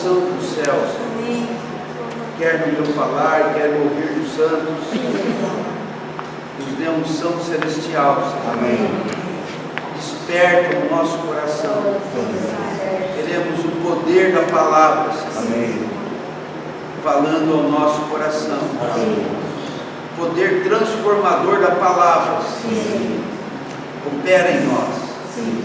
unção dos céus, quer no meu falar, quer no ouvir dos santos, nos dê unção celestial, Senhor. Amém. Desperta o nosso coração. Queremos o poder da palavra, Senhor. Amém. Falando ao nosso coração. Amém. Poder transformador da palavra. Sim. Opera em nós. Sim.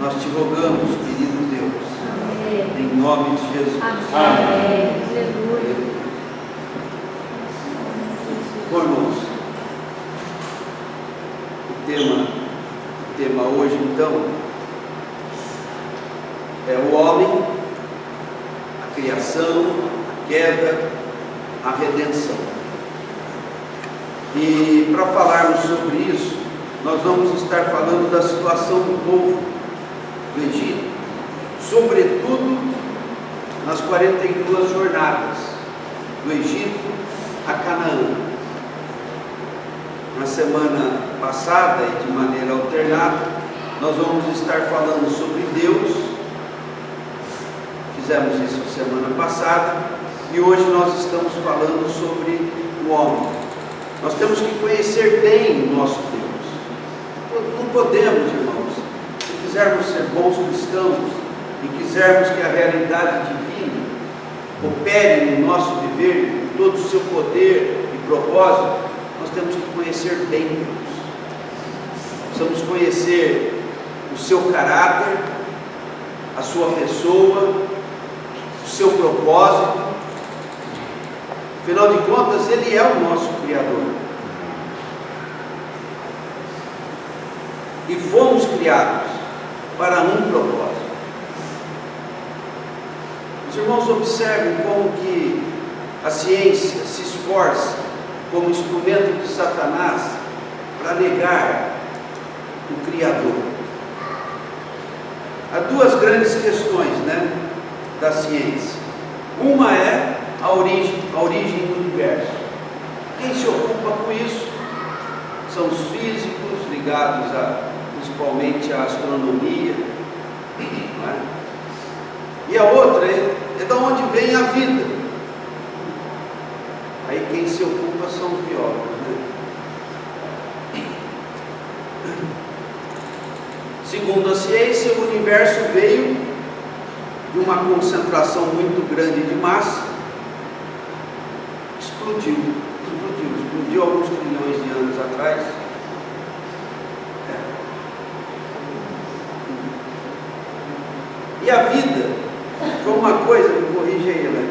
Nós te rogamos, querido Deus, Amém. em nome de Jesus. Amém. Aleluia. Irmãos, o tema hoje então é o homem, a criação, a queda, a redenção. E para falarmos sobre isso, nós vamos estar falando da situação do povo do Egito, sobretudo nas 42 jornadas do Egito a Canaã. Na semana passada e de maneira alternada, nós vamos estar falando sobre Deus. Fizemos isso semana passada e hoje nós estamos falando sobre o homem. Nós temos que conhecer bem o nosso Deus. Não podemos, irmãos, se quisermos ser bons cristãos e quisermos que a realidade divina opere no nosso viver, com todo o seu poder e propósito, nós temos que conhecer bem Deus. Precisamos conhecer o seu caráter, a sua pessoa, o seu propósito. Afinal de contas, Ele é o nosso Criador. E fomos criados para um propósito. Os irmãos observem como que a ciência se esforça como instrumento de Satanás para negar o Criador. Há duas grandes questões, da ciência. Uma é a origem do universo. Quem se ocupa com isso são os físicos ligados principalmente à astronomia, não é? E a outra é de onde vem a vida. Aí quem se ocupa são os biólogos, Segundo a ciência, o universo veio de uma concentração muito grande de massa, explodiu alguns trilhões de anos atrás. E a vida foi uma coisa, me corrija aí, né?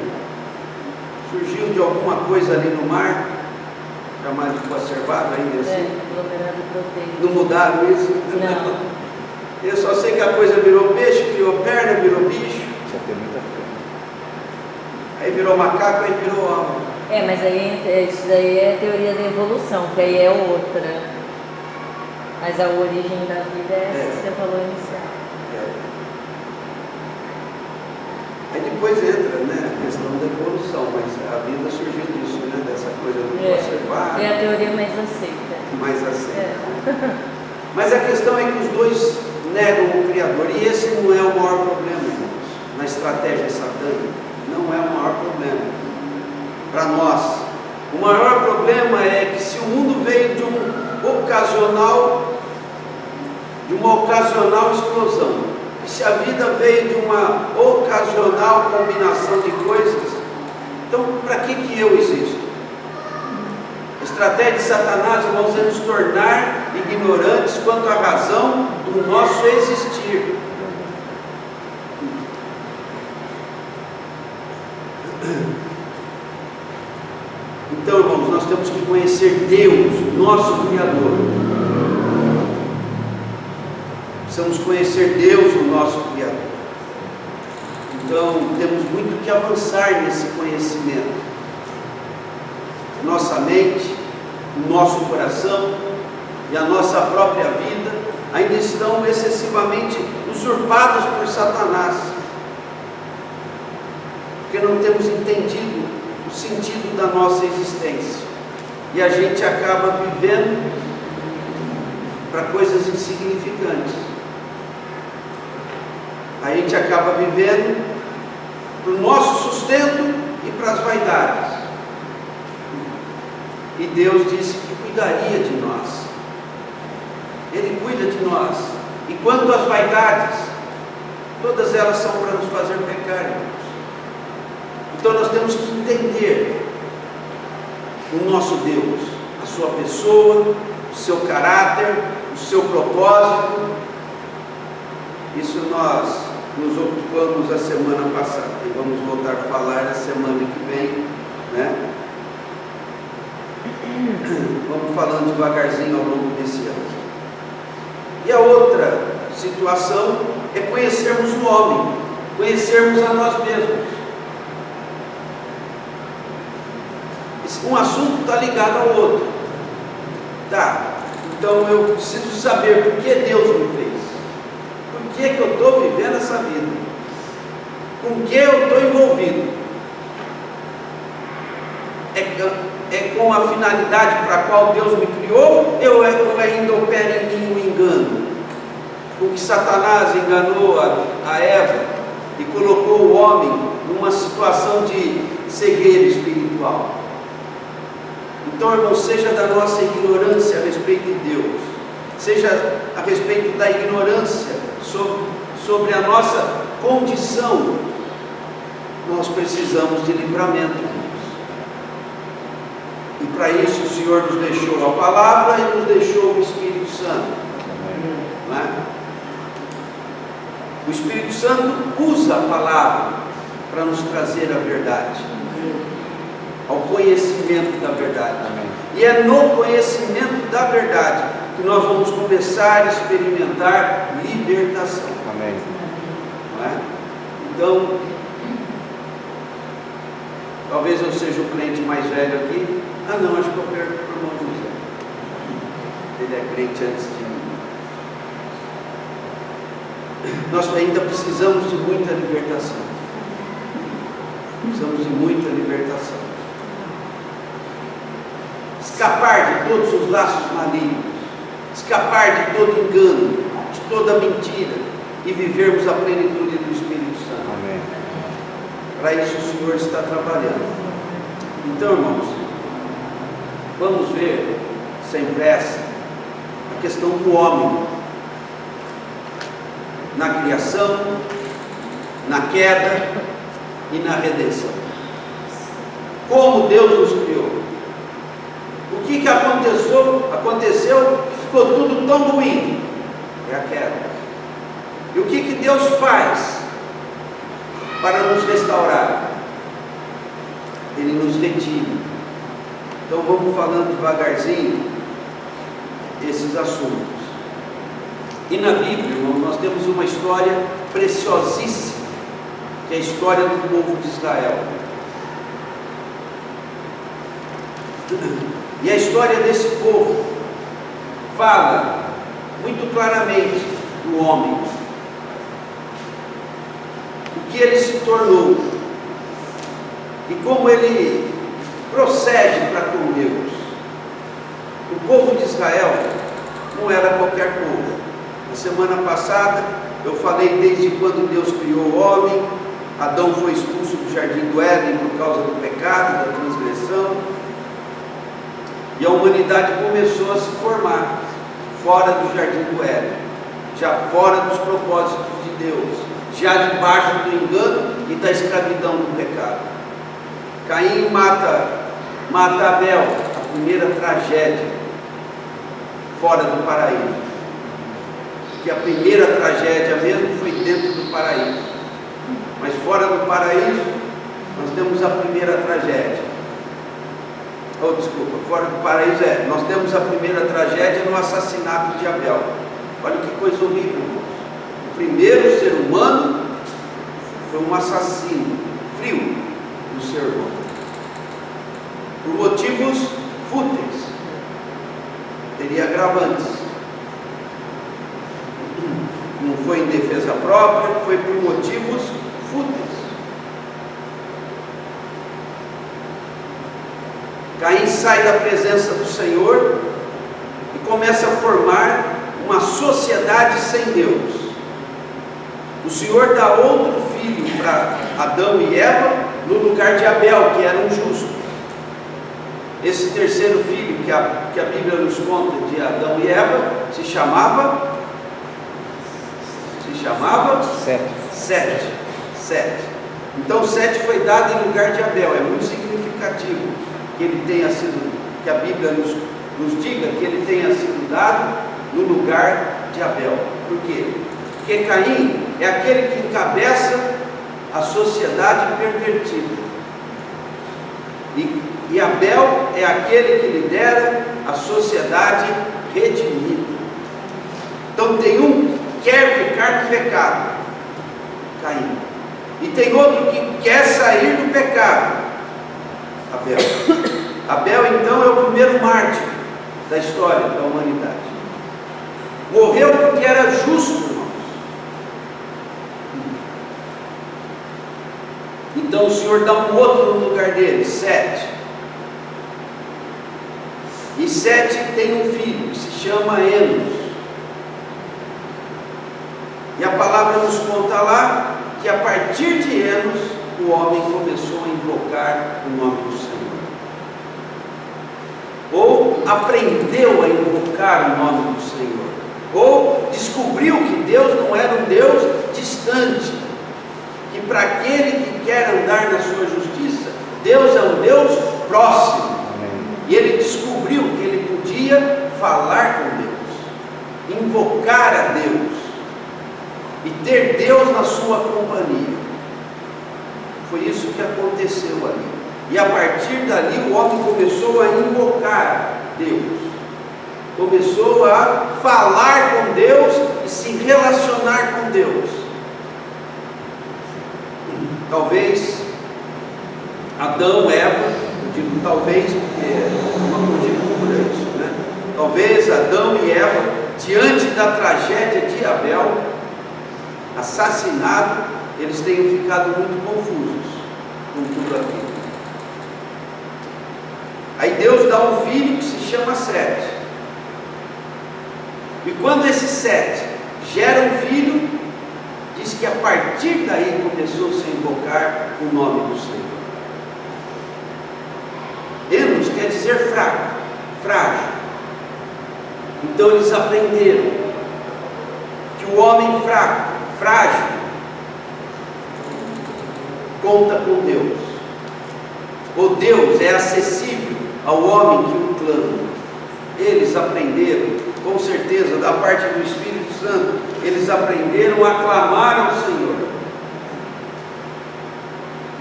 Surgiu de alguma coisa ali no mar, jamais conservado ainda assim. Aglomerado proteico. Não mudaram isso? Não. Eu só sei que a coisa virou peixe, virou perna, virou bicho. Só tem muita fé. Aí virou macaco, aí virou homem. Mas aí isso daí é a teoria da evolução, que aí é outra. Mas a origem da vida é essa que você falou inicial. Aí depois entra, a questão da evolução, mas a vida surgiu disso, dessa coisa do conservar. É a teoria mais aceita. Mais aceita. Mas a questão é que os dois negam o Criador, e esse não é o maior problema, irmãos, na estratégia satânica. Não é o maior problema para nós. O maior problema é que se o mundo veio de uma ocasional explosão, e se a vida veio de uma ocasional combinação de coisas, então para que eu existo? A estratégia de Satanás, irmãos, é nos tornar ignorantes quanto à razão do nosso existir. Então, irmãos, nós temos que conhecer Deus, nosso Criador. Precisamos conhecer Deus, o nosso Criador. Então, temos muito que avançar nesse conhecimento. Nossa mente, o nosso coração e a nossa própria vida ainda estão excessivamente usurpados por Satanás, porque não temos entendido o sentido da nossa existência, e a gente acaba vivendo para coisas insignificantes. A gente acaba vivendo para o nosso sustento e para as vaidades. E Deus disse que cuidaria de nós. Ele cuida de nós. E quanto às vaidades, todas elas são para nos fazer pecar, irmãos. Então nós temos que entender o nosso Deus, a sua pessoa, o seu caráter, o seu propósito. Isso nós nos ocupamos a semana passada e vamos voltar a falar na semana que vem, né? Vamos falando devagarzinho ao longo desse ano. E a outra situação é conhecermos o homem, conhecermos a nós mesmos. Um assunto está ligado ao outro. Tá, então eu preciso saber por que Deus me fez. Por que eu estou vivendo essa vida? Com que eu estou envolvido? É com a finalidade para a qual Deus me criou? Ou ainda opera em mim um engano? Com que Satanás enganou a Eva e colocou o homem numa situação de cegueira espiritual. Então, irmão, seja da nossa ignorância a respeito de Deus, seja a respeito da ignorância sobre a nossa condição, nós precisamos de livramento, irmãos. E para isso o Senhor nos deixou a palavra e nos deixou o Espírito Santo. Não é? O Espírito Santo usa a palavra para nos trazer a verdade, ao conhecimento da verdade. Amém. E é no conhecimento da verdade que nós vamos começar a experimentar libertação. Amém. Não é? Então, talvez eu seja o crente mais velho aqui. Ah não, acho que eu perco para o irmão José. Ele é crente antes de mim. Nós ainda precisamos de muita libertação. Precisamos de muita libertação. Escapar de todos os laços malignos, escapar de todo engano, de toda mentira e vivermos a plenitude do Espírito Santo. Amém. Para isso o Senhor está trabalhando. Então, irmãos, vamos ver, sem pressa, a questão do homem na criação, na queda e na redenção. Como Deus nos criou. O que aconteceu que ficou tudo tão ruim? É a queda. E o que Deus faz para nos restaurar? Ele nos retira. Então vamos falando devagarzinho esses assuntos. E na Bíblia, irmão, nós temos uma história preciosíssima, que é a história do povo de Israel. E a história desse povo fala muito claramente do homem, o que ele se tornou e como ele procede para com Deus. O povo de Israel não era qualquer povo. Na semana passada eu falei desde quando Deus criou o homem. Adão foi expulso do jardim do Éden por causa do pecado, da transgressão. E a humanidade começou a se formar fora do jardim do Éden, já fora dos propósitos de Deus, já debaixo do engano e da escravidão do pecado. Caim mata Abel, a primeira tragédia fora do paraíso. Que a primeira tragédia mesmo foi dentro do paraíso, mas fora do paraíso nós temos a primeira tragédia. Fora do paraíso nós temos a primeira tragédia no assassinato de Abel. Olha que coisa horrível, irmãos. O primeiro ser humano foi um assassino frio do seu irmão, por motivos fúteis. Teria agravantes. Não foi em defesa própria, foi por motivos fúteis. Caim sai da presença do Senhor e começa a formar uma sociedade sem Deus. O Senhor dá outro filho para Adão e Eva no lugar de Abel, que era um justo. Esse terceiro filho que a Bíblia nos conta de Adão e Eva se chamava Sete. Então Sete foi dado em lugar de Abel. É muito significativo que ele tenha sido, que a Bíblia nos diga que ele tenha sido dado no lugar de Abel. Por quê? Porque Caim é aquele que encabeça a sociedade pervertida. E Abel é aquele que lidera a sociedade redimida. Então tem um que quer ficar no pecado, Caim. E tem outro que quer sair do pecado, Abel. Abel então é o primeiro mártir da história da humanidade. Morreu porque era justo, irmãos. Então o Senhor dá um outro no lugar dele, Sete. E Sete tem um filho que se chama Enos. E a palavra nos conta lá que a partir de Enos o homem começou a invocar o nome do Senhor. Ou aprendeu a invocar o nome do Senhor. Ou descobriu que Deus não era um Deus distante. Que para aquele que quer andar na sua justiça, Deus é um Deus próximo. E ele descobriu que ele podia falar com Deus, invocar a Deus e ter Deus na sua companhia. Foi isso que aconteceu ali. E a partir dali o homem começou a invocar Deus, começou a falar com Deus e se relacionar com Deus. Talvez Adão, Eva, eu digo talvez porque é uma conjectura isso, né? Talvez Adão e Eva, diante da tragédia de Abel, assassinado, eles tenham ficado muito confusos com tudo aquilo. Aí Deus dá um filho que se chama Sete. E quando esse Sete gera um filho, diz que a partir daí começou-se a invocar o nome do Senhor. Enos quer dizer fraco, frágil. Então eles aprenderam que o homem fraco, frágil, conta com Deus. O Deus é acessível ao homem que o clama. Eles aprenderam, com certeza, da parte do Espírito Santo, eles aprenderam a clamar ao Senhor.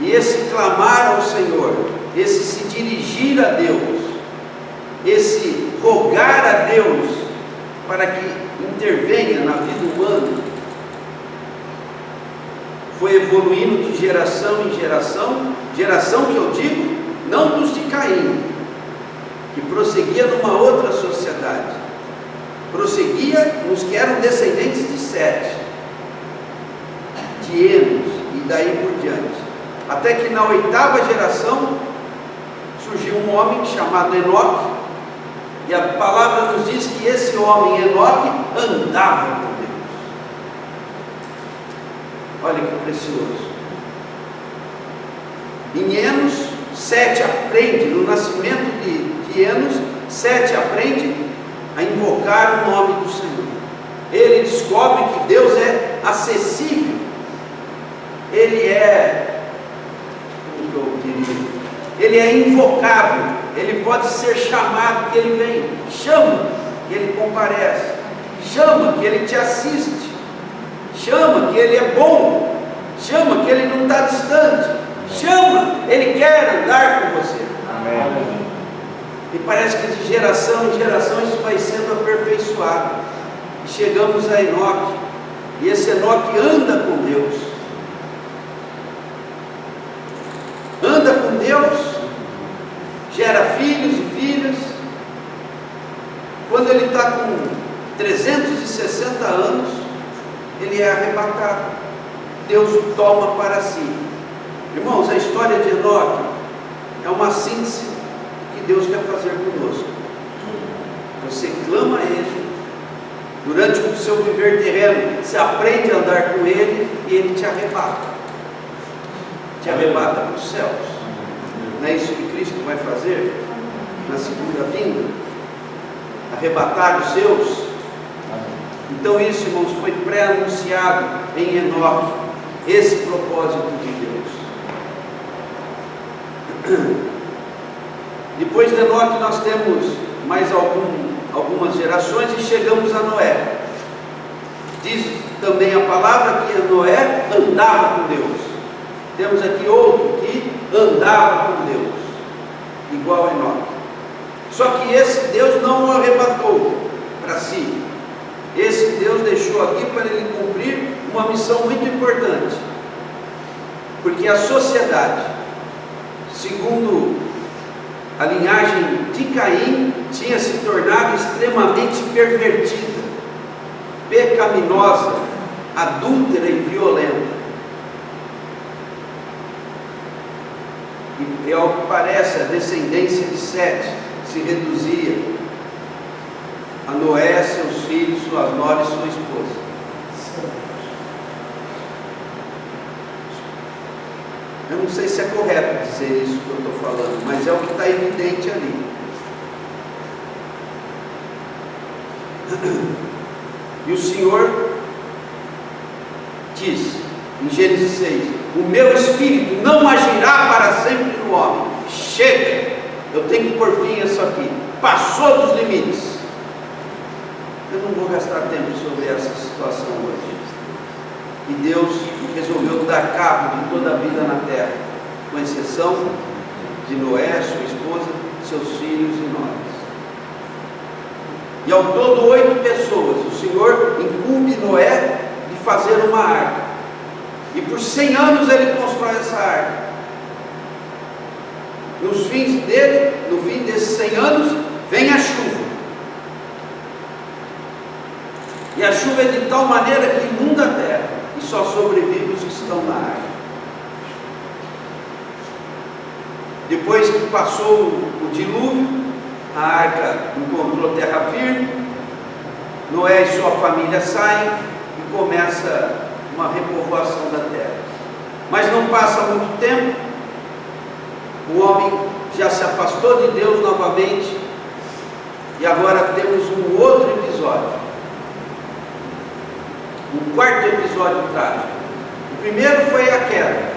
E esse clamar ao Senhor, esse se dirigir a Deus, esse rogar a Deus para que intervenha na vida humana, foi evoluindo de geração em geração, geração que eu digo, não dos de Caim, que prosseguia numa outra sociedade, prosseguia nos que eram descendentes de Sete, de Enos e daí por diante, até que na oitava geração surgiu um homem chamado Enoque, e a palavra nos diz que esse homem Enoque andava com Deus. Olha que precioso. Em Enos, Sete aprende, no nascimento de Enos, Sete aprende a invocar o nome do Senhor. Ele descobre que Deus é acessível. Ele é, como eu diria, ele é invocável. Ele pode ser chamado, que ele vem. Chama, que ele comparece. Chama, que ele te assiste. Chama, que ele é bom. Chama, que ele não está distante. Chama, ele quer andar com você. Amém. E parece que de geração em geração isso vai sendo aperfeiçoado. E chegamos a Enoque. E esse Enoque anda com Deus. Anda com Deus. Gera filhos e filhas. Quando ele está com 360 anos, ele é arrebatado. Deus o toma para si. Irmãos, a história de Enoque é uma síntese que Deus quer fazer conosco. Você clama a Ele, durante o seu viver terreno, você aprende a andar com Ele e Ele te arrebata. te arrebata para os céus. Não é isso que Cristo vai fazer na segunda vinda? Arrebatar os seus. Então isso, irmãos, foi pré-anunciado em Enoque, esse propósito de Deus. Depois de Enoque nós temos mais algumas gerações e chegamos a Noé. Diz também a palavra que Noé andava com Deus. Temos aqui outro que andava com Deus, igual a Enoque. Só que esse Deus não o arrebatou para si. Esse Deus deixou aqui para ele cumprir uma missão muito importante. Porque a sociedade, segundo a linhagem de Caim, tinha se tornado extremamente pervertida, pecaminosa, adúltera e violenta. E ao que parece, a descendência de Sete se reduzia a Noé, seus filhos, suas noras e sua esposa. Eu não sei se é correto dizer isso que eu estou falando, mas é o que está evidente ali. E o Senhor diz em Gênesis 6: o meu espírito não agirá para sempre no homem. Chega, eu tenho que pôr fim a isso aqui. Passou dos limites. Eu não vou gastar tempo sobre essa situação hoje. E Deus resolveu dar cabo de toda a vida na terra, com exceção de Noé, sua esposa, seus filhos e nós. E ao todo 8 pessoas. O Senhor incumbe Noé de fazer uma arca. E por 100 anos ele constrói essa arca. No fim desses 100 anos, vem a chuva. E a chuva é de tal maneira que inunda a terra, e só sobrevivem os que estão na arca. Depois que passou o dilúvio, a arca encontrou terra firme, Noé e sua família saem e começa uma repovoação da terra. Mas não passa muito tempo, o homem já se afastou de Deus novamente, e agora temos um outro episódio. O quarto episódio trágico. O primeiro foi a queda,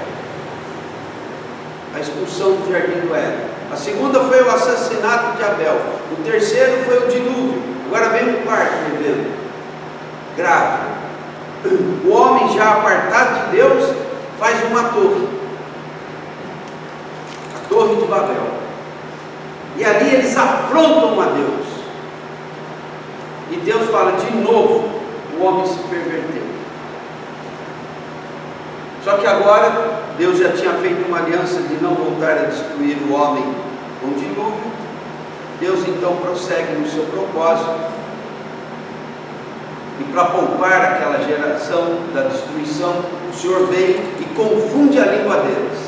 a expulsão do jardim do Éden. A segunda foi o assassinato de Abel. O terceiro foi o dilúvio. Agora vem o quarto evento grave. O homem, já apartado de Deus, faz uma torre, a Torre de Babel. E ali eles afrontam a Deus. E Deus fala de novo. O homem se perverteu. Só que agora Deus já tinha feito uma aliança de não voltar a destruir o homem com o dilúvio. Deus então prossegue no seu propósito, e para poupar aquela geração da destruição, o Senhor vem e confunde a língua deles.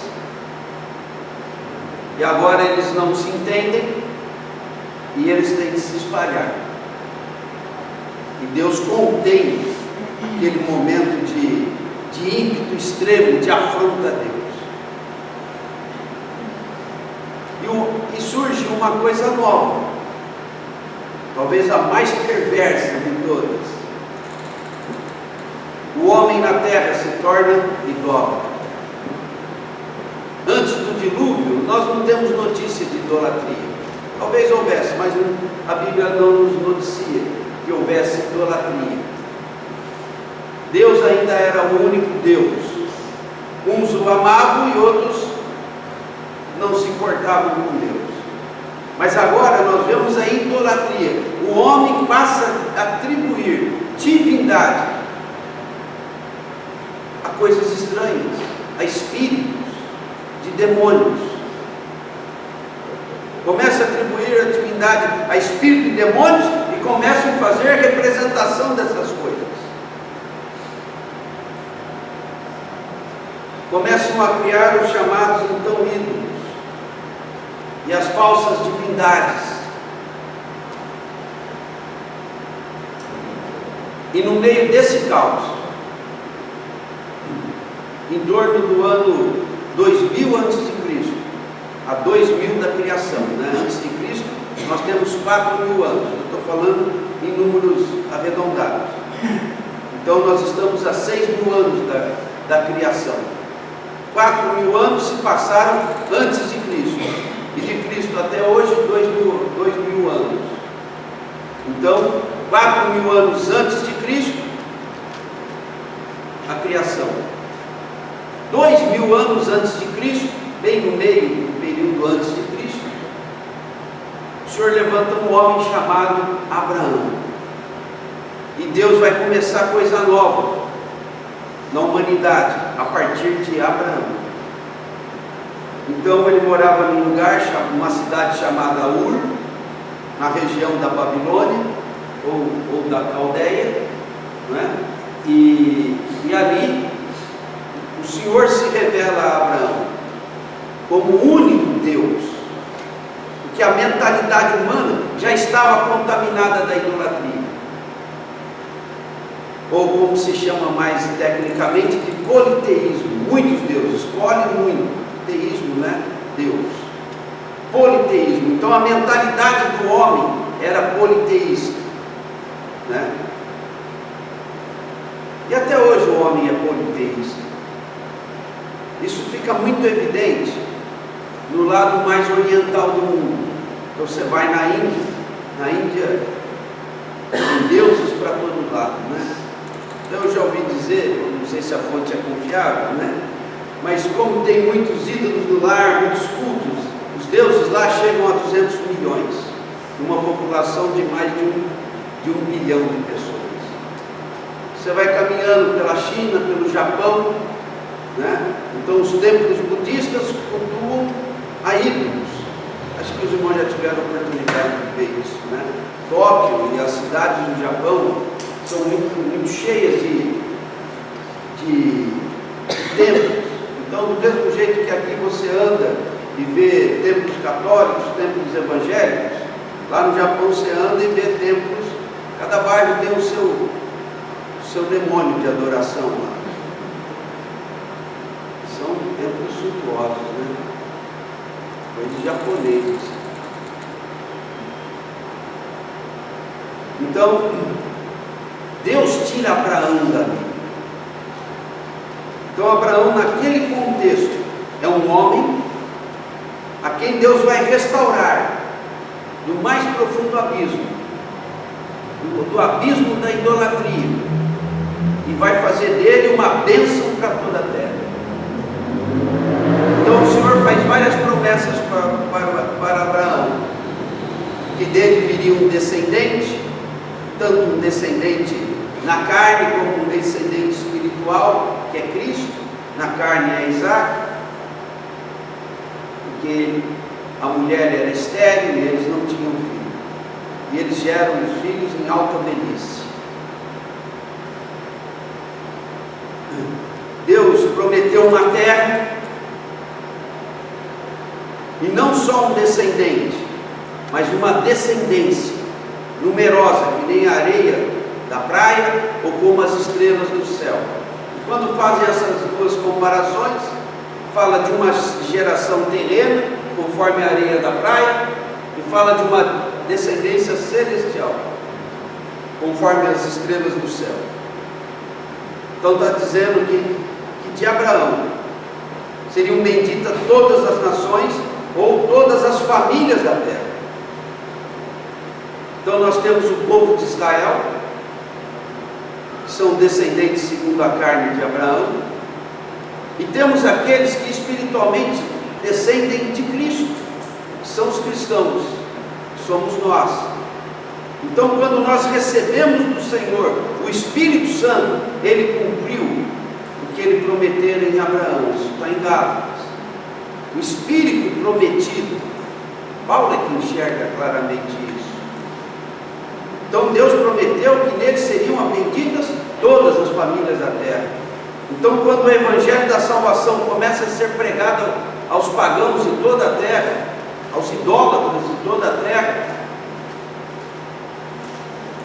E agora eles não se entendem e eles têm que se espalhar. E Deus contém aquele momento de ímpeto extremo, de afronta a Deus. E surge uma coisa nova, talvez a mais perversa de todas. O homem na terra se torna idólatra. Antes do dilúvio, nós não temos notícia de idolatria. Talvez houvesse, mas a Bíblia não nos noticia que houvesse idolatria. Deus ainda era o único Deus. Uns o amavam e outros não se importavam com Deus. Mas agora nós vemos a idolatria. O homem passa a atribuir divindade a coisas estranhas, a espíritos, de demônios. Começa a atribuir a divindade a espíritos e demônios e começam a fazer a representação dessas coisas. Começam a criar os chamados então ídolos e as falsas divindades. E no meio desse caos, em torno do ano 2000 antes de Cristo, a 2000 da criação, né? Antes de Cristo, nós temos 4.000 anos. Eu estou falando em números arredondados. Então nós estamos a 6.000 anos da criação. 4.000 anos se passaram antes de Cristo. E de Cristo até hoje, 2.000 anos. Então, 4.000 anos antes de Cristo, a criação. 2.000 anos antes de Cristo, bem no meio do período antes de Cristo, o Senhor levanta um homem chamado Abraão. E Deus vai começar coisa nova na humanidade, a partir de Abraão. Então ele morava num lugar, uma cidade chamada Ur, na região da Babilônia, ou da Caldeia, né? E ali o Senhor se revela a Abraão como o único Deus, porque a mentalidade humana já estava contaminada da idolatria, ou como se chama mais tecnicamente de politeísmo. Muitos deuses, politeísmo, né? Deus, politeísmo. Então a mentalidade do homem era politeísta, né? E até hoje o homem é politeísta. Isso fica muito evidente no lado mais oriental do mundo. Então você vai na Índia tem deuses para todo lado, né? Então eu já ouvi dizer, não sei se a fonte é confiável, né? Mas como tem muitos ídolos no lar, muitos cultos, os deuses lá chegam a 200 milhões, numa população de mais de 1 bilhão de pessoas. Você vai caminhando pela China, pelo Japão, né? Então os templos budistas cultuam a ídolos. Acho que os irmãos já tiveram a oportunidade de ver isso, né? Tóquio e as cidades do Japão são muito cheias de templos. Então, do mesmo jeito que aqui você anda e vê templos católicos, templos evangélicos, lá no Japão você anda e vê templos, cada bairro tem o seu demônio de adoração lá. São templos suntuosos, né? Coisas japoneses. Então, Deus tira Abraão dali. Então Abraão, naquele contexto, é um homem a quem Deus vai restaurar do mais profundo abismo, do abismo da idolatria, e vai fazer dele uma bênção para toda a terra. Então o Senhor faz várias promessas para Abraão, que dele viria um descendente, tanto um descendente na carne como um descendente espiritual, que é Cristo. Na carne é Isaac, porque a mulher era estéril e eles não tinham filho, e eles geram os filhos em alta velhice. Deus prometeu uma terra, e não só um descendente, mas uma descendência numerosa, que nem a areia da praia ou como as estrelas do céu. E quando fazem essas duas comparações, fala de uma geração terrena, conforme a areia da praia, e fala de uma descendência celestial, conforme as estrelas do céu. Então está dizendo que de Abraão seriam benditas todas as nações, ou todas as famílias da terra. Então nós temos o povo de Israel, que são descendentes segundo a carne de Abraão, e temos aqueles que espiritualmente descendem de Cristo, que são os cristãos, que somos nós. Então quando nós recebemos do Senhor o Espírito Santo, Ele cumpriu o que Ele prometeu em Abraão. Isso está em Gálatas. O Espírito prometido, Paulo é que enxerga claramente isso. Então Deus prometeu que nele seriam benditas todas as famílias da terra. Então quando o Evangelho da salvação começa a ser pregado aos pagãos de toda a terra, aos idólatras de toda a terra,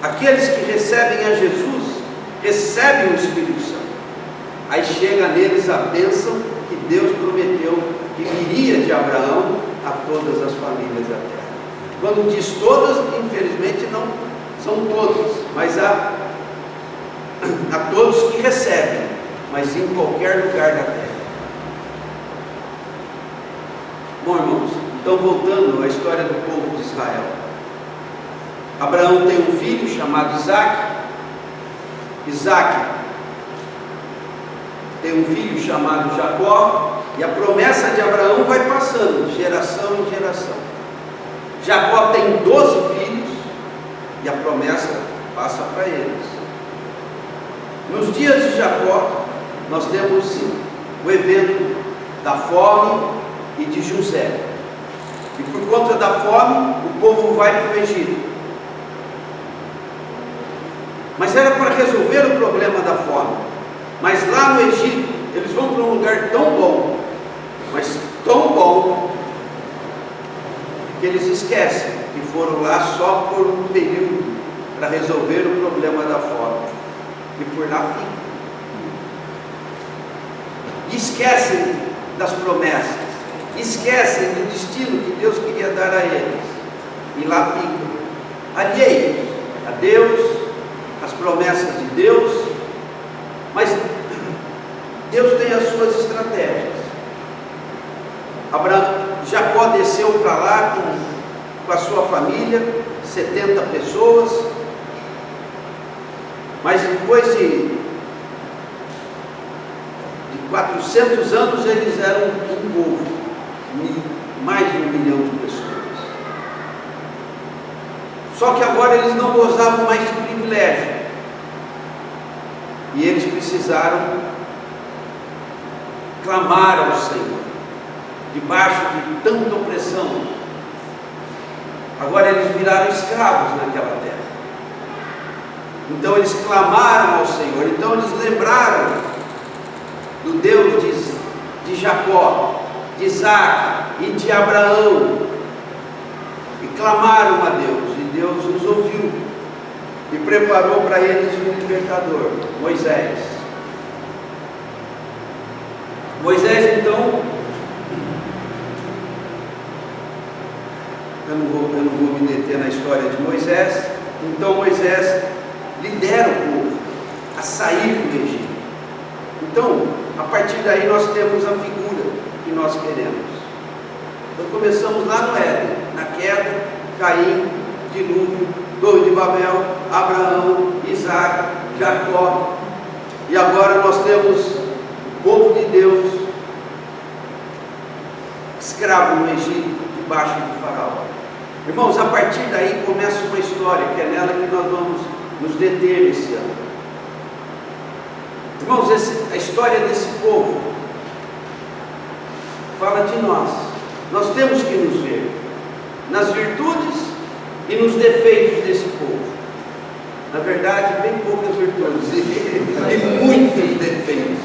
aqueles que recebem a Jesus, recebem o Espírito Santo. Aí chega neles a bênção que Deus prometeu que viria de Abraão a todas as famílias da terra. Quando diz todas, infelizmente não são todas, mas a todos que recebem, mas em qualquer lugar da terra. Bom, irmãos, então voltando à história do povo de Israel. Abraão tem um filho chamado Isaac. Isaac tem um filho chamado Jacó. E a promessa de Abraão vai passando de geração em geração. Jacó tem 12 filhos e a promessa passa para eles. Nos dias de Jacó, nós temos o evento da fome e de José. E por conta da fome, o povo vai para o Egito. Mas era para resolver o problema da fome. Mas lá no Egito, eles vão para um lugar tão bom, mas tão bom, que eles esquecem que foram lá só por um período para resolver o problema da fome. E por lá ficam. E esquecem das promessas, esquecem do destino que Deus queria dar a eles. E lá ficam, alheios a Deus, as promessas de Deus. Mas Deus tem as suas estratégias. Jacó desceu para lá com a sua família, 70 pessoas, mas depois de 400 anos eles eram um povo, mais de 1 milhão de pessoas. Só que agora eles não gozavam mais de privilégio, e eles precisaram clamar ao Senhor, debaixo de tanta opressão. Agora eles viraram escravos naquela terra. Então eles clamaram ao Senhor. Então eles lembraram do Deus de Jacó, de Isaac e de Abraão, e clamaram a Deus, e Deus os ouviu e preparou para eles um libertador, Moisés. Moisés, então, eu não vou me deter na história de Moisés. Então Moisés lidera o povo a sair do Egito. Então, a partir daí nós temos a figura que nós queremos. Então começamos lá no Éden, na queda, Caim, dilúvio, Torre de Babel, Abraão, Isaac, Jacó. E agora nós temos o povo de Deus escravo no Egito, debaixo de Faraó. Irmãos, a partir daí começa uma história, que é nela que nós vamos nos deter esse ano. Irmãos, a história desse povo fala de nós. Nós temos que nos ver nas virtudes e nos defeitos desse povo. Na verdade, bem poucas virtudes e muitos defeitos.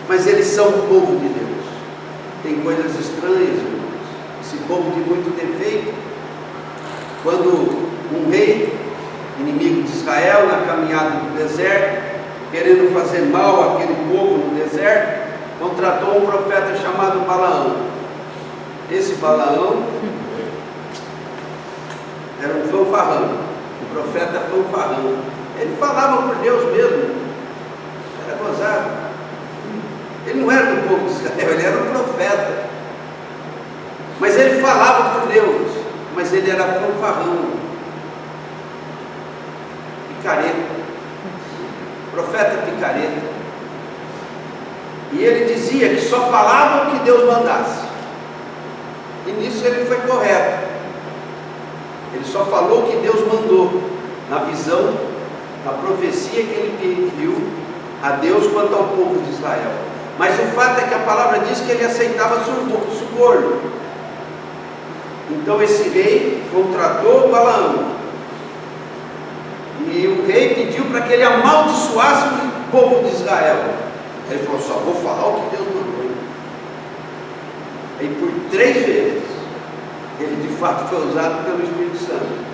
Mas eles são o povo de Deus. Tem coisas estranhas, irmãos. Esse povo de muito defeito. Quando um rei, inimigo de Israel, na caminhada do deserto, querendo fazer mal àquele povo no deserto, contratou um profeta chamado Balaão. Esse Balaão era um fanfarrão, um profeta fanfarrão. Ele falava por Deus mesmo, era gozado. Ele não era do povo de Israel, ele era um profeta. Mas ele falava por Deus, mas ele era fanfarrão, picareta, profeta picareta. E ele dizia que só falava o que Deus mandasse. E nisso ele foi correto. Ele só falou o que Deus mandou, na visão, na profecia que ele pediu a Deus quanto ao povo de Israel. Mas o fato é que a palavra diz que ele aceitava suborno. Então esse rei contratou Balaão. E o rei pediu para que ele amaldiçoasse o povo de Israel. Ele falou: só vou falar o que Deus mandou. E por 3 vezes ele de fato foi usado pelo Espírito Santo.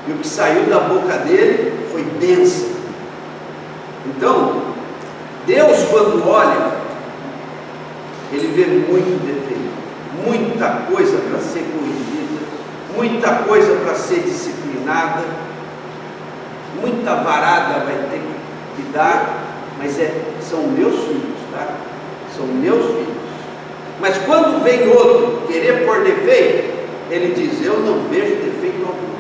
E o que saiu da boca dele foi bênção. Então, Deus, quando olha vê muito defeito, muita coisa para ser corrigida, muita coisa para ser disciplinada, muita varada vai ter que dar, mas são meus filhos, tá? São meus filhos. Mas quando vem outro querer pôr defeito, ele diz: eu não vejo defeito algum.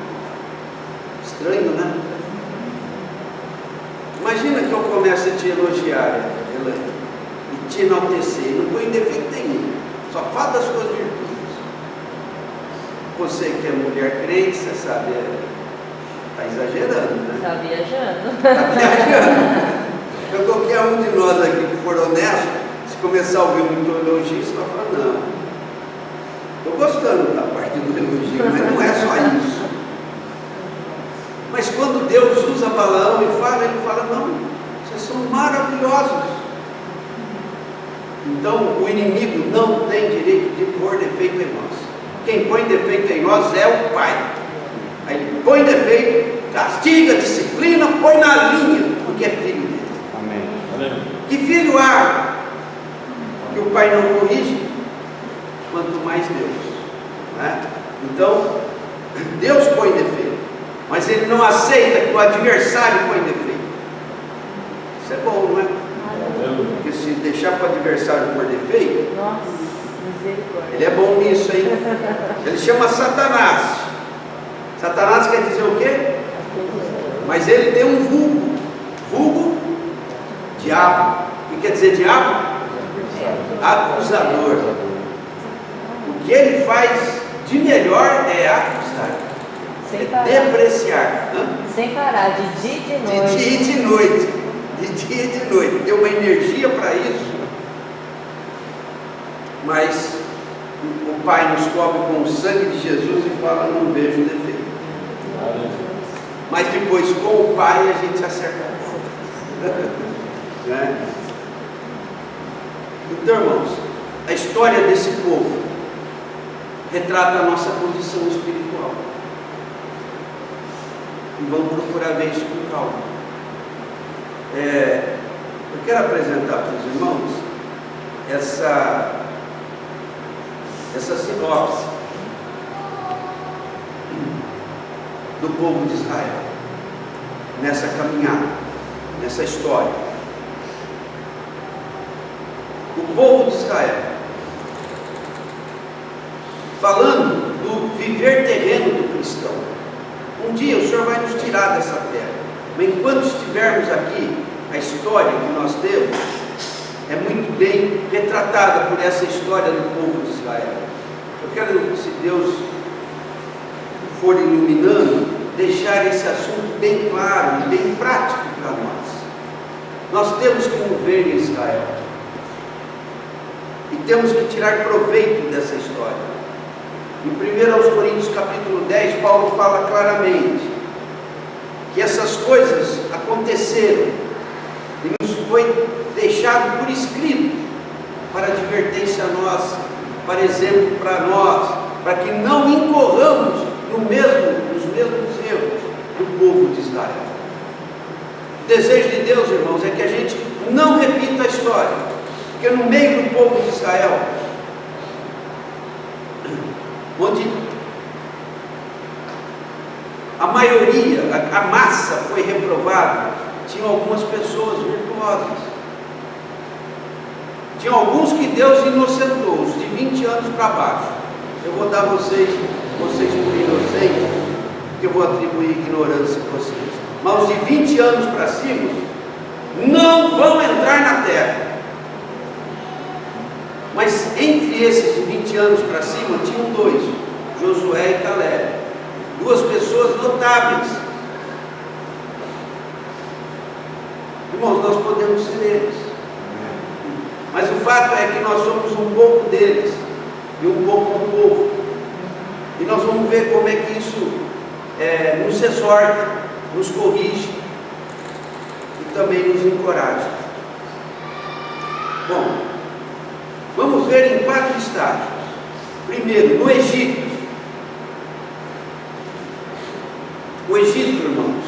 Estranho, né? Imagina que eu comece a te elogiar, Elaine, e te enaltecer, não põe defeito nenhum, só fala das suas virtudes. Você que é mulher crente, você sabe, está exagerando, né? Está viajando. Está viajando. Então qualquer um de nós aqui que for honesto, se começar a ouvir muito elogio, você vai falar: não, estou gostando da parte do elogio, mas não é só isso. Mas quando Deus usa Balaão e fala, ele fala: não, vocês são maravilhosos. Então o inimigo não tem direito de pôr defeito em nós. Quem põe defeito em nós é o Pai. Aí ele põe defeito, castiga, disciplina, põe na linha, porque é filho dele. Amém. Que filho há que o pai não corrige? Quanto mais Deus, né? Então Deus põe defeito, mas ele não aceita que o adversário põe defeito. Isso é bom, não é? Porque se deixar para o adversário pôr defeito, Nossa, misericórdia. ele é bom nisso, hein? Ele chama Satanás. Satanás quer dizer o quê? Mas ele tem um vulgo diabo. O que quer dizer diabo? Acusador. O que ele faz de melhor é acusar, Sem parar. depreciar. Sem parar, de dia e de noite. De dia e de noite. De dia e de noite. Tem uma energia para isso. Mas o Pai nos cobre com o sangue de Jesus e fala: não vejo defeito. Mas depois com o Pai a gente acerta a conta. Né? Então, irmãos, a história desse povo retrata a nossa condição espiritual. E vamos procurar ver isso com calma. Eu quero apresentar para os irmãos essa sinopse do povo de Israel nessa caminhada, nessa história. O povo de Israel, falando do viver terreno do cristão. Um dia o Senhor vai nos tirar dessa terra, mas enquanto estivermos aqui, a história que nós temos é muito bem retratada por essa história do povo de Israel. Eu quero, se Deus for iluminando, deixar esse assunto bem claro e bem prático para nós. Nós temos que mover em Israel e temos que tirar proveito dessa história. Em 1 Coríntios capítulo 10, Paulo fala claramente que essas coisas aconteceram e nos foi deixado por escrito para advertência nossa, para exemplo para nós, para que não incorramos nos mesmos erros do povo de Israel. O desejo de Deus, irmãos, é que a gente não repita a história, porque no meio do povo de Israel, onde a maioria, a massa foi reprovada, tinham algumas pessoas virtuosas. Tinha alguns que Deus inocentou, os de 20 anos para baixo. Eu vou dar vocês por inocentes, que eu vou atribuir ignorância a vocês. Mas os de 20 anos para cima não vão entrar na terra. Mas entre esses de 20 anos para cima tinham dois, Josué e Caleb, duas pessoas notáveis. Irmãos, nós podemos ser eles, mas o fato é que nós somos um pouco deles e um pouco do povo, e nós vamos ver como é que isso nos exorta, nos corrige e também nos encoraja. Bom, vamos ver em 4 estágios. Primeiro, no Egito. O Egito, irmãos,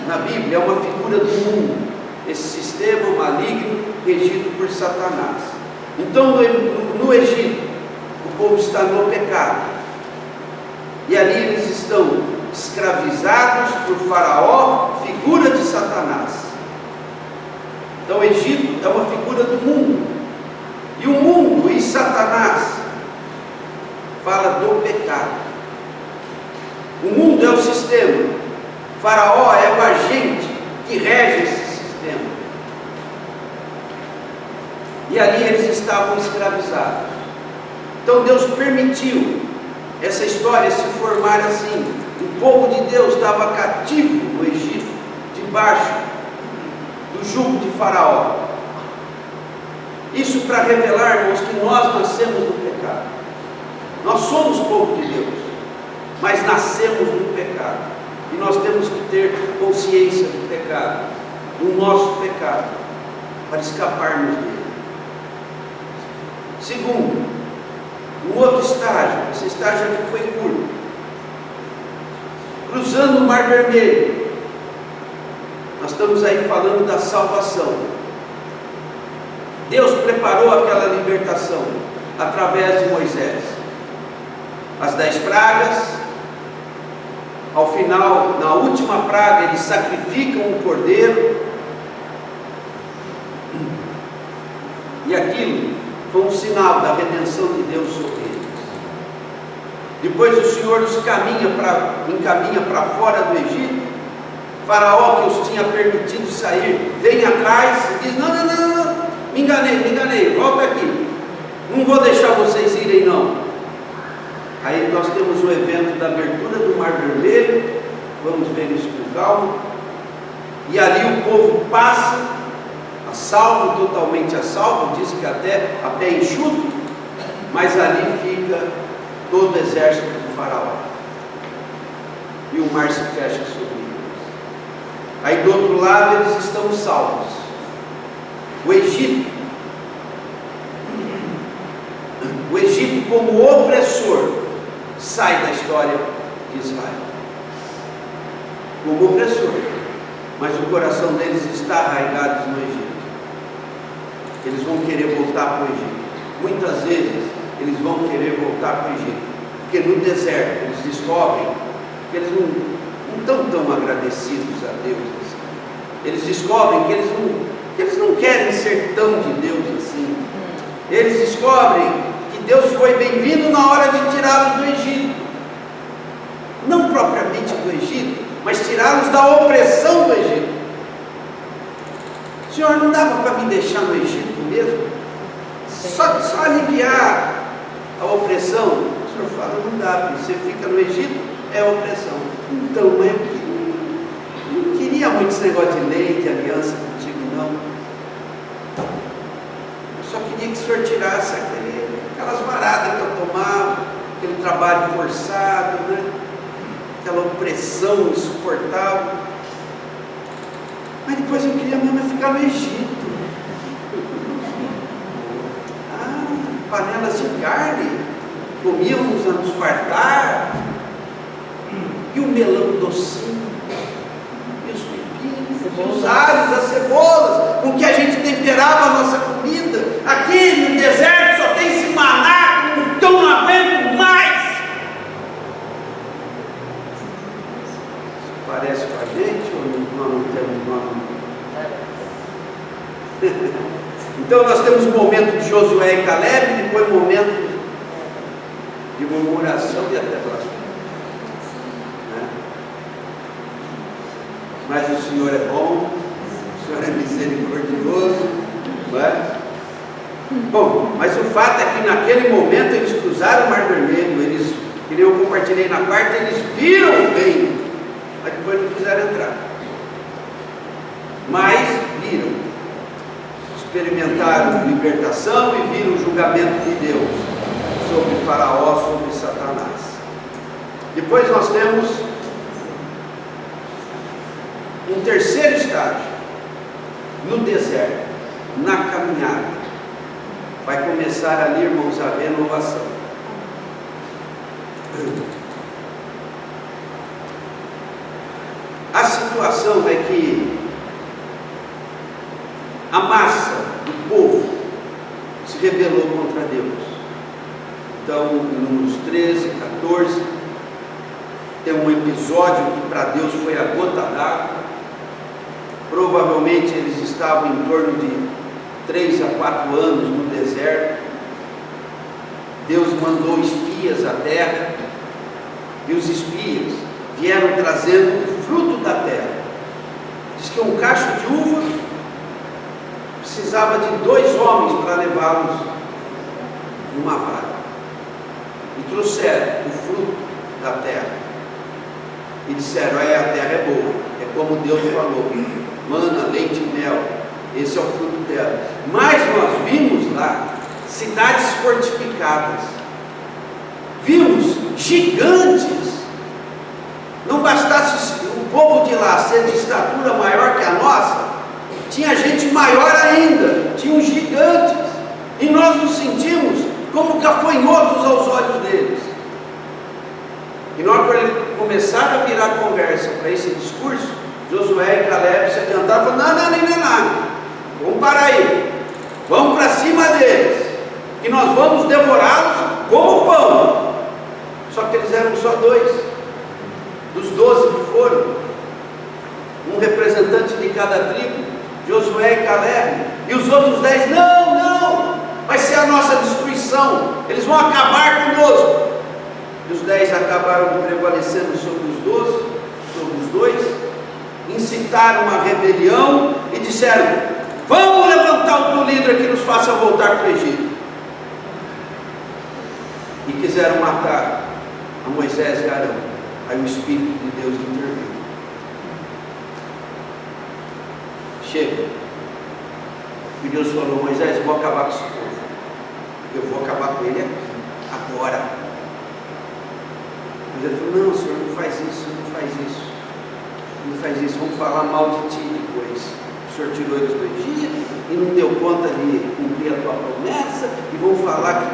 na Bíblia é uma figura do mundo, esse sistema maligno regido por Satanás. Então no Egito, o povo está no pecado, e ali eles estão escravizados por Faraó, figura de Satanás. Então o Egito é uma figura do mundo, e o mundo e Satanás fala do pecado. O mundo é o sistema, Faraó é o agente que rege esse sistema. E ali eles estavam escravizados. Então Deus permitiu essa história se formar assim. O povo de Deus estava cativo no Egito, debaixo do jugo de Faraó. Isso para revelar, irmãos, que nós nascemos no pecado. Nós somos povo de Deus, mas nascemos no pecado. E nós temos que ter consciência do pecado, do nosso pecado, para escaparmos dele. Segundo, um outro estágio, esse estágio aqui foi curto. Cruzando o Mar Vermelho, nós estamos aí falando da salvação. Deus preparou aquela libertação através de Moisés. As 10 pragas, ao final, na última praga, eles sacrificam um cordeiro, e aquilo foi um sinal da redenção de Deus sobre eles. Depois o Senhor os encaminha para fora do Egito. Faraó, que os tinha permitido sair, vem atrás e diz: não, me enganei, volta aqui, não vou deixar vocês irem não. Aí nós temos o evento da abertura do Mar Vermelho, vamos ver isso com calma, e ali o povo passa, a salvo, totalmente a salvo, diz que até a pé enxuto, mas ali fica todo o exército do Faraó, e o mar se fecha sobre eles. Aí do outro lado eles estão salvos. O Egito como opressor sai da história de Israel, como opressor, mas o coração deles está arraigado no Egito. Eles vão querer voltar para o Egito. Muitas vezes eles vão querer voltar para o Egito, porque no deserto eles descobrem que eles não estão tão agradecidos a Deus assim. Eles descobrem que eles não querem ser tão de Deus assim. Eles descobrem que Deus foi bem-vindo na hora de tirá-los do Egito, não propriamente do Egito, mas tirá-los da opressão do Egito. Senhor, não dava para me deixar no Egito mesmo? Só aliviar a opressão? O Senhor fala: não dá, você fica no Egito, é opressão. Então, mas eu não queria muito esse negócio de lei, de aliança contigo, não. Eu só queria que o Senhor tirasse aquelas varadas que eu tomava, aquele trabalho forçado, né? Aquela opressão insuportável. Mas depois eu queria mesmo ficar no Egito. Panelas de carne, comíamos a nos fartar, e o melão docinho, e os pepinos, os alhos, as cebolas, com que a gente temperava a nossa comida. Aqui no deserto só tem esse maná, então não aguento mais. Parece com a gente ou nós não temos nome? Então nós temos um momento de Josué e Caleb, depois um momento de murmuração e até blasfêmia, né? Mas o Senhor é bom, o Senhor é misericordioso, não é? Bom, mas o fato é que naquele momento eles cruzaram o Mar Vermelho, eles, que eu compartilhei na quarta, eles viram o reino, mas depois não quiseram entrar. Mas viram, experimentaram libertação e viram o julgamento de Deus sobre Faraó, sobre Satanás. Depois nós temos um terceiro estágio, no deserto, na caminhada. Vai começar ali, irmãos, a renovação. A situação é que a massa do povo se se rebelou contra Deus. Então, em Números 13, 14, tem um episódio que para Deus foi a gota d'água. Provavelmente eles estavam em torno de 3 a 4 anos no deserto. Deus mandou espias à terra, e os espias vieram trazendo o fruto da terra. Diz que um cacho de uva precisava de 2 homens para levá-los numa vara. E trouxeram o fruto da terra. E disseram: a terra é boa, é como Deus falou, mana, leite e mel, esse é o fruto dela. Mas nós vimos lá cidades fortificadas, vimos gigantes. Não bastasse o povo de lá ser de estatura maior que a nossa, tinha gente maior ainda, tinham gigantes, e nós nos sentimos como gafanhotos aos olhos deles. E na hora que eles começaram a virar a conversa para esse discurso, Josué e Caleb se adiantaram e falaram: não, vamos parar aí, vamos para cima deles, que nós vamos devorá-los como pão. Só que eles eram só 2 dos 12 que foram, um representante de cada tribo, Josué e Caleb, e os outros 10, não, vai ser a nossa destruição, eles vão acabar conosco. E os 10 acabaram prevalecendo sobre os 12, sobre os 2, incitaram uma rebelião e disseram: vamos levantar outro líder que nos faça voltar para o Egito. E quiseram matar a Moisés e Arão. Aí o Espírito de Deus interveio. Chega. E Deus falou: Moisés, eu vou acabar com esse povo. Eu vou acabar com ele aqui, agora. Moisés falou: não, Senhor, não faz isso, não faz isso. Não faz isso, vamos falar mal de ti depois. O Senhor tirou eles do Egito e não deu conta de cumprir a tua promessa, e vão falar que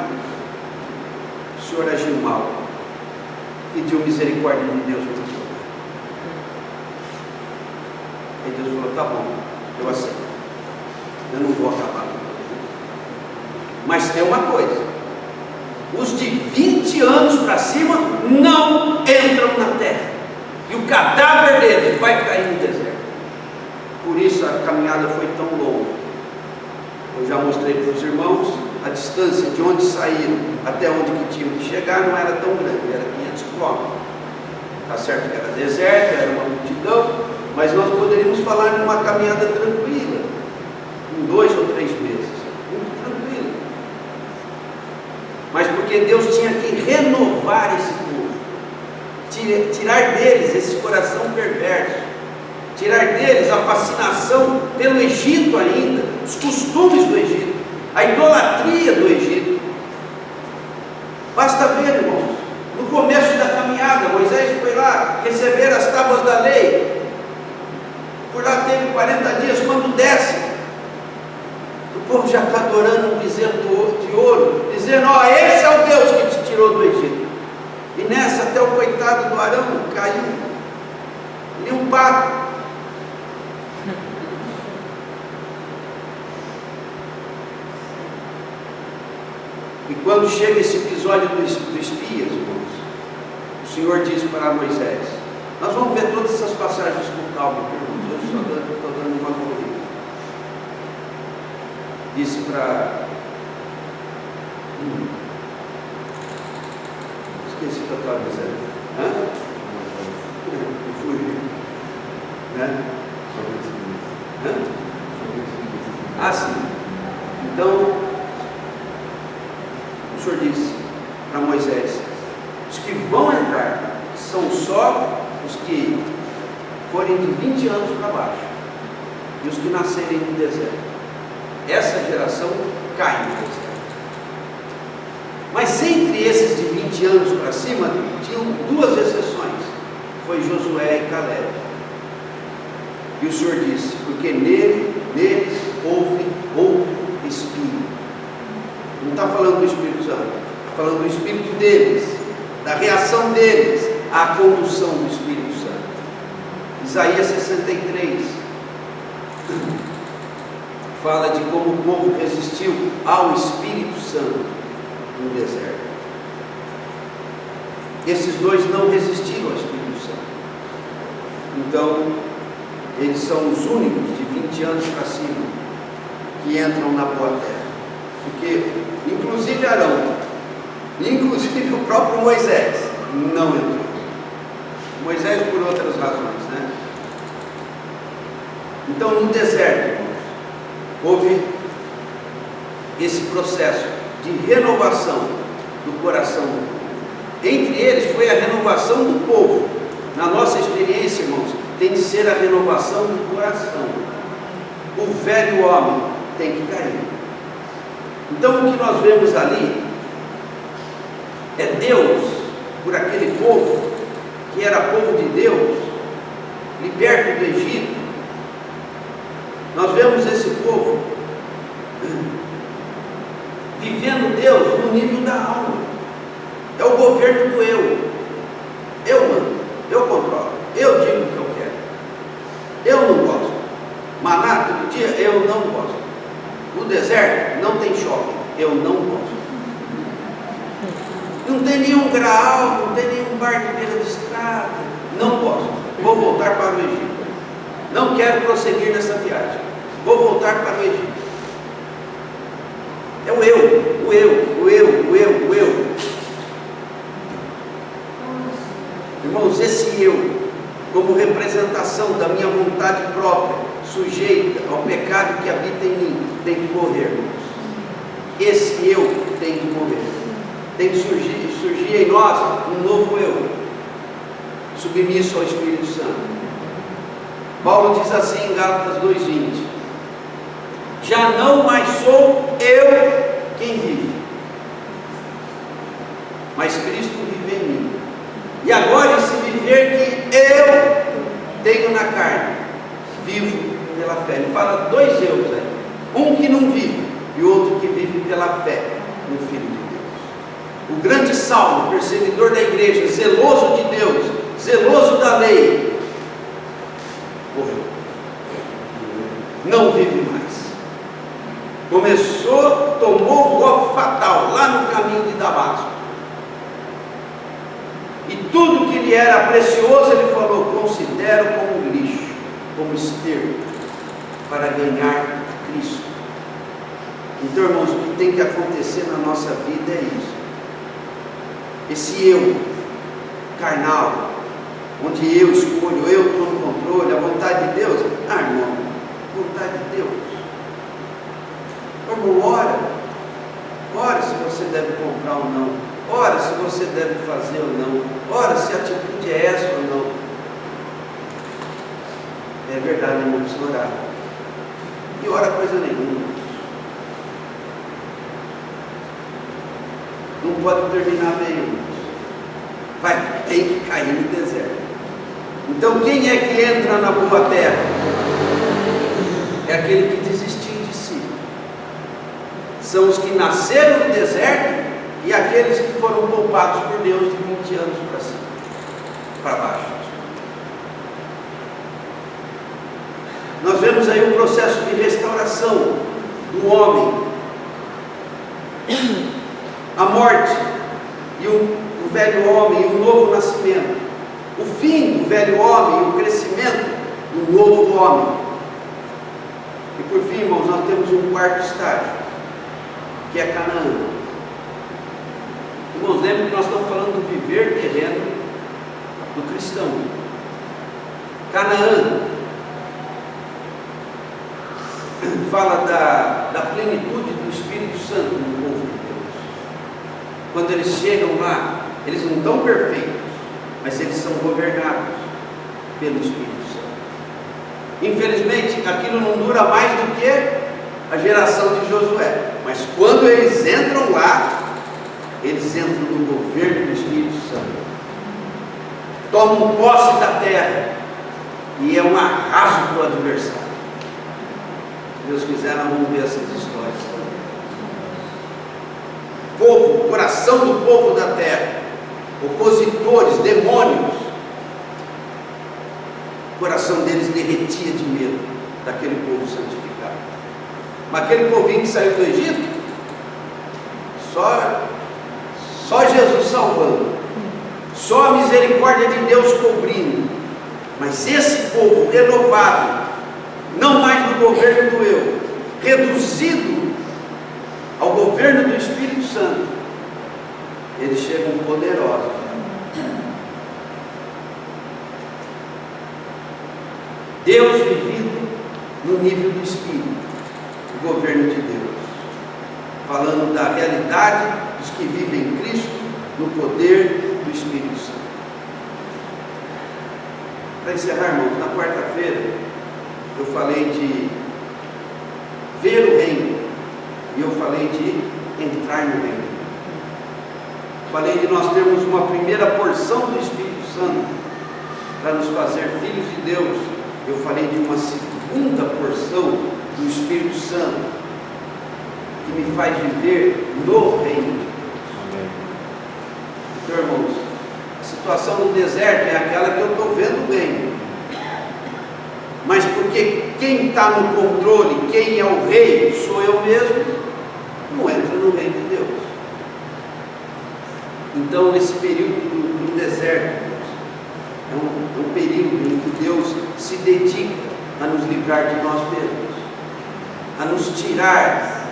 o Senhor agiu mal. Pediu misericórdia de Deus para o povo. Aí Deus falou: tá bom, eu aceito, eu não vou acabar com ele. Mas tem uma coisa: os de 20 anos para cima não entram na terra, e o cadáver deles vai cair no deserto. Por isso a caminhada foi tão longa. Eu já mostrei para os irmãos a distância de onde saíram até onde que tinham que chegar, não era tão grande, era 500 quilômetros. Está certo que era deserto, era uma multidão, mas nós poderíamos falar numa caminhada tranquila, em 2 ou 3 meses, muito tranquila. Mas porque Deus tinha que renovar esse povo, tirar deles esse coração perverso, tirar deles a fascinação pelo Egito ainda, os costumes do Egito, a idolatria do Egito. Basta ver, irmãos, no começo da caminhada, Moisés foi lá receber as tábuas da lei. Por lá teve 40 dias. Quando desce, o povo já está adorando um bezerro de ouro, dizendo: ó, esse é o Deus que te tirou do Egito. E nessa, até o coitado do Arão caiu, nem um pato. E quando chega esse episódio do espias, irmãos, o Senhor diz para Moisés: nós vamos ver todas essas passagens com calma, irmãos, eu só estou dando uma corrida. Disse para... esqueci o que eu estava dizendo. Eu fui, né? Ah, sim. Então, o Senhor disse para Moisés: os que vão entrar são só os que forem de 20 anos para baixo, e os que nascerem no deserto. Essa geração cai no deserto. Mas entre esses de 20 anos para cima, tinham 2 exceções: foi Josué e Caleb. E o Senhor disse: porque neles houve outro Espírito. Não está falando do Espírito Santo, está falando do Espírito deles, da reação deles à condução do Espírito Santo. Isaías 63 fala de como o povo resistiu ao Espírito Santo no deserto. Esses dois não resistiram ao Espírito Santo. Então, eles são os únicos de 20 anos para cima que entram na boa terra. Porque, inclusive Arão, inclusive o próprio Moisés, não entrou. Moisés por outras razões, né? Então, no deserto, irmãos, houve esse processo de renovação do coração do povo. Entre eles foi a renovação do povo. Na nossa experiência, irmãos, tem de ser a renovação do coração. O velho homem tem que cair. Então, o que nós vemos ali é Deus, por aquele povo, que era povo de Deus, liberto do Egito. Nós vemos esse povo vivendo Deus no nível da alma. É o governo do eu. Eu mando, eu controlo, eu digo o que eu quero. Eu não gosto. Maná todo dia, eu não gosto. No deserto não tem shopping, eu não gosto. Não tem nenhum graal, não tem nenhum bar de beira de estrada, não gosto. Vou voltar para o Egito. Não quero prosseguir nessa viagem. Vou voltar para o Egito. É o eu, o eu, o eu, o eu, o eu. Irmãos, esse eu, como representação da minha vontade própria, sujeita ao pecado que habita em mim, tem que morrer, irmãos. Esse eu tem que morrer. Tem que surgir em nós um novo eu, submisso ao Espírito Santo. Paulo diz assim em Gálatas 2:20: já não mais sou eu quem vive, mas Cristo vive em mim. E agora esse viver que eu tenho na carne, vivo pela fé. Ele fala dois eus aí, um que não vive e outro que vive pela fé no Filho de Deus. O grande Saulo, perseguidor da igreja, zeloso de Deus, zeloso da lei, morreu. Não vive mais. Começou, tomou o golpe fatal lá no caminho de Damasco. E tudo que lhe era precioso, ele falou: considero como lixo, como esterco, para ganhar a Cristo. Então, irmãos, o que tem que acontecer na nossa vida é isso. Esse eu carnal, onde eu escolho, eu estou no controle, a vontade de Deus. Ah, irmão, vontade de Deus. Irmão, ora se você deve comprar ou não, ora se você deve fazer ou não, ora se a atitude é essa ou não. É verdade, irmão, precisa orar. E ora coisa nenhuma. Não pode terminar bem, irmãos. Tem que cair no deserto. Então, quem é que entra na boa terra? É aquele que desistiu de si. São os que nasceram no deserto e aqueles que foram poupados por Deus de 20 anos para cima, para baixo. Nós vemos aí um processo de restauração do homem, a morte e o velho homem e o novo nascimento, o fim do velho homem e o crescimento do novo homem. E por fim, irmãos, nós temos um quarto estágio, que é Canaã. Irmãos, lembrem que nós estamos falando do viver terreno do cristão. Canaã fala da plenitude do Espírito Santo no povo de Deus. Quando eles chegam lá, eles não estão perfeitos, mas eles são governados pelo Espírito Santo. Infelizmente, aquilo não dura mais do que a geração de Josué, mas quando eles entram lá, eles entram no governo do Espírito Santo, tomam posse da terra, e é um arraso para o adversário. Se Deus quiser, nós vamos ver essas histórias também. Povo, coração do povo da terra, opositores, demônios, o coração deles derretia de medo daquele povo santificado. Mas aquele povinho que saiu do Egito, só Jesus salvando, só a misericórdia de Deus cobrindo. Mas esse povo renovado, não mais no governo do eu, reduzido ao governo do Espírito Santo, eles chegam poderosos. Deus vivido no nível do Espírito, o governo de Deus, falando da realidade dos que vivem em Cristo, no poder do Espírito Santo. Para encerrar, irmãos, na quarta-feira eu falei de ver o reino e eu falei de entrar no reino. Falei de nós termos uma primeira porção do Espírito Santo para nos fazer filhos de Deus. Eu falei de uma segunda porção do Espírito Santo que me faz viver no reino de Deus. Então, irmãos, a situação no deserto é aquela que eu estou vendo bem, mas porque quem está no controle, quem é o rei, sou eu mesmo, não entra no reino de Deus. Então, nesse período do deserto, é um período em que Deus se dedica a nos livrar de nós mesmos, a nos tirar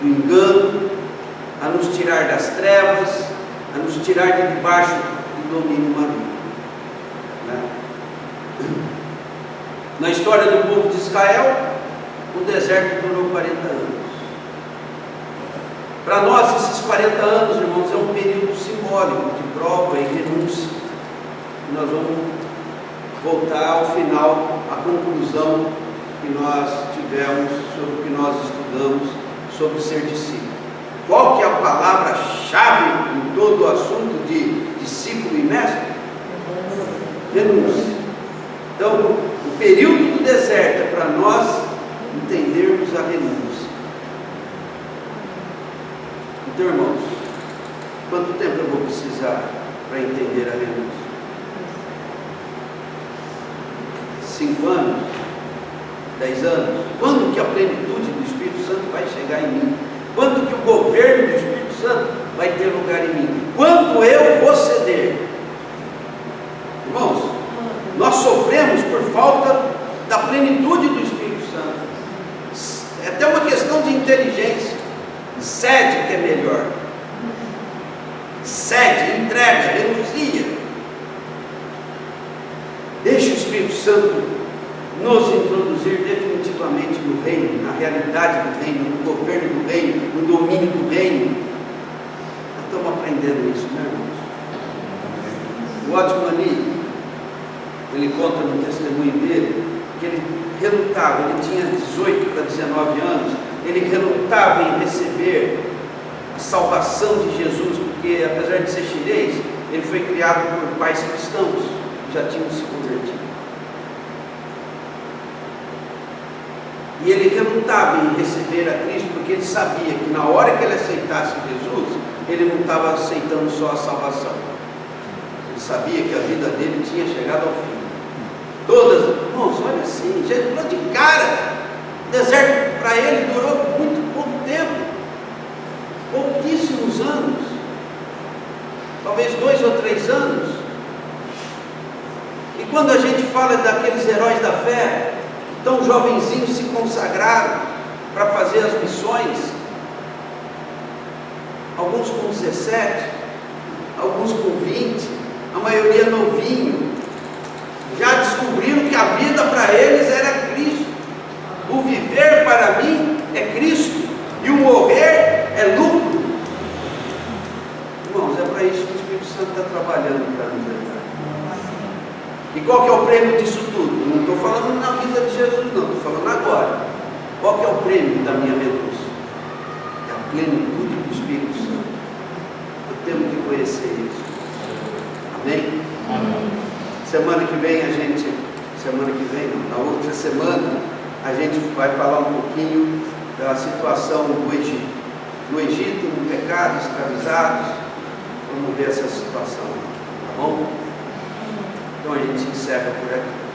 do engano, a nos tirar das trevas, a nos tirar de debaixo do domínio maligno. Na história do povo de Israel, o deserto durou 40 anos. Para nós, esses 40 anos, irmãos, é um período simbólico de prova e renúncia. Nós vamos voltar ao final, à conclusão que nós tivemos sobre o que nós estudamos sobre ser discípulo. Qual que é a palavra-chave em todo o assunto de discípulo e mestre? Renúncia. Então, o período do deserto é para nós entendermos a renúncia. Então, irmãos, quanto tempo eu vou precisar para entender a renúncia? 5 anos? 10 anos? Quando que a plenitude do Espírito Santo vai chegar em mim? Quando que o governo do Espírito Santo vai ter lugar em mim? Quando eu vou ceder? Irmãos, nós sofremos por falta da plenitude do Espírito Santo. É até uma questão de inteligência. Cede que é melhor. Cede, entrega, renuncia. Deixa o Espírito Santo nos introduzir definitivamente no reino, na realidade do reino, no governo do reino, no domínio do reino. Nós estamos aprendendo isso, né, irmãos? O Otmani, ele conta no testemunho dele que ele relutava, ele tinha 18 para 19 anos, ele relutava em receber a salvação de Jesus, porque apesar de ser chinês, ele foi criado por pais cristãos, que já tinham se convertido. E ele relutava em receber a Cristo, porque ele sabia que na hora que ele aceitasse Jesus, ele não estava aceitando só a salvação. Ele sabia que a vida dele tinha chegado ao fim. Irmãos, olha assim, já entrou de cara. O deserto para ele durou muito pouco tempo, pouquíssimos anos, talvez 2 ou 3 anos. E quando a gente fala daqueles heróis da fé, tão jovenzinhos se consagraram para fazer as missões, alguns com 17, alguns com 20, a maioria novinho, já descobriram que a vida para eles era Cristo. O viver para mim é Cristo e o morrer é lucro. Irmãos, é para isso que o Espírito Santo está trabalhando para nos levar. E qual que é o prêmio disso tudo? Não estou falando na vida de Jesus, não, estou falando agora. Qual que é o prêmio da minha renúncia? É a plenitude do Espírito Santo. Eu tenho que conhecer isso. Amém? Amém. Semana que vem na outra semana, a gente vai falar um pouquinho da situação do Egito. No Egito, no pecado, escravizados. Vamos ver essa situação, tá bom? Então a gente encerra por aqui.